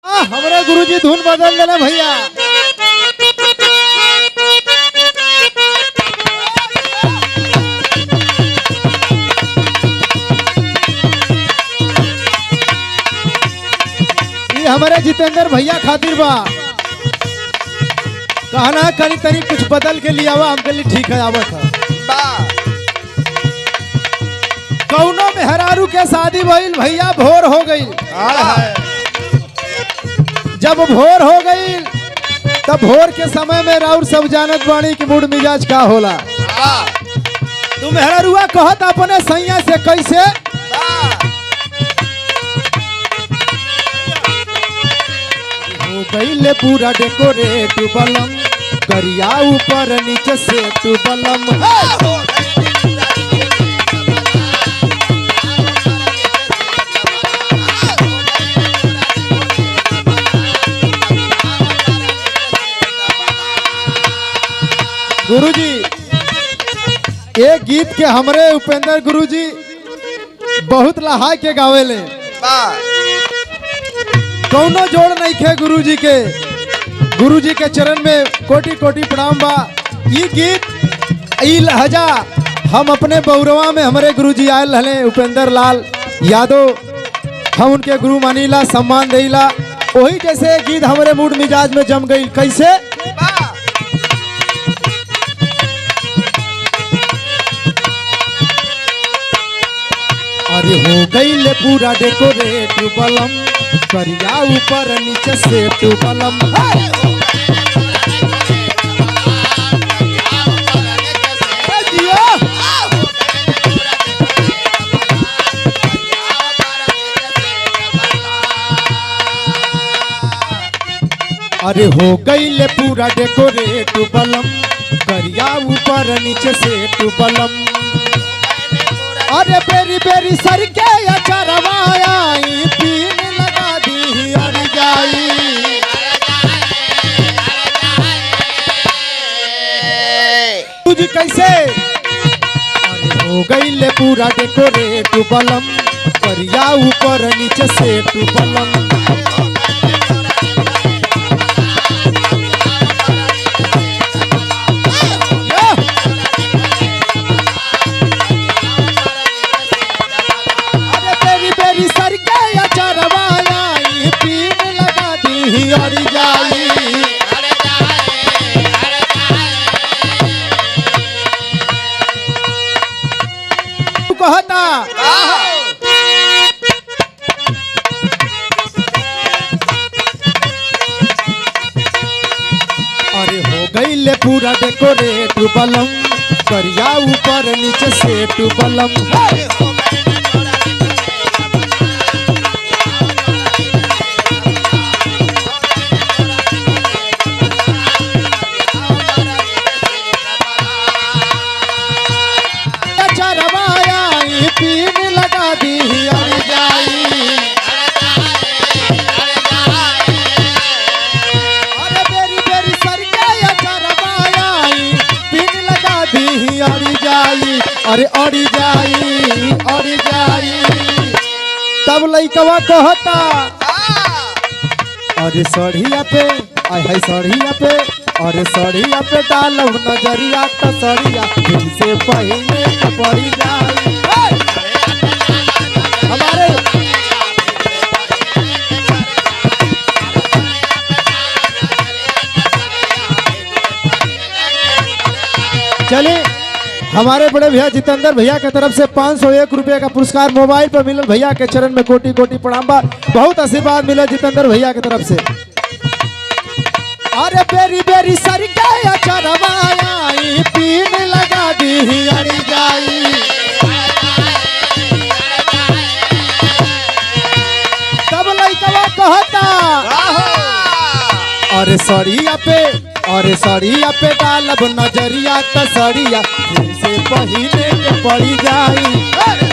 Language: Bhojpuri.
हमारे गुरुजी धुन बदल देना भैया। ये हमारे जितेंद्र भैया खातिर बा कहना कहीं तरी कुछ बदल के लिए आवा हमके लिए ठीक है आवत है। कौनो मेहरारू के शादी भइल भैया भोर हो गई। जब भोर हो गई तब भोर के समय में राउर सब जानत बाणी की मूड मिजाज का होला। तू मेहरारुआ कहत अपने सैया से कैसे हो गईले पूरा डेकोरेट बलम करिया ऊपर नीचे से तू बलम। गुरुजी एक गीत के हमरे उपेंद्र गुरुजी बहुत लहा के गावेले। कौनो जोड़ नहीं खे गुरुजी के चरण में कोटि कोटि प्रणाम बा। ये गीत ई लहजा हम अपने बउरवा में हमारे गुरुजी आयल हले उपेंद्र लाल यादव हम उनके गुरु मानीला सम्मान देला। वही जैसे गीत हमारे मूड मिजाज में जम गई। कैसे अरे हो गईले पूरा डेकोरेट बलम करिया ऊपर नीचे से तू बलम। अरे हो गईले पूरा डेकोरेट बलम करिया ऊपर नीचे से तू बलम। अरे बेरी बेरी सर के अचरवाई पीन लगा दी अड़ जाई। तुझ कैसे अरे हो गईले पूरा डेकोरेट बलम करिया ऊपर नीचे से तू बलम। कहता अरे हो गईले पूरा डेकोरेट बलम करिया ऊपर नीचे से तू बलम। पीन लगा दी अड़ जाई। अरे बेरी बेरी सर के अचरवाई पीन लगा दी अड़ जाई। अरे अड़ जाई तब लइकवा कहता अरे सड़िया पे है सड़िया पे अरे सड़िया पे डालब नजरिया तो सड़िया दिल से पहले पड़ी जाई। हमारे चलिए हमारे बड़े भैया जितेंद्र भैया की तरफ से 501 रुपये का पुरस्कार मोबाइल पर मिलल। भैया के चरण में कोटि कोटि प्रणाम बा। बहुत आशीर्वाद मिले जितेंद्र भैया की तरफ से। अरे बेरी बेरी सर के अचरवाई पीन लगा दी अड़ जाई। तब लइकवा कहता अरे सड़िया पे डालब नजरिया तो सड़िया से पहले के पड़ी जाई।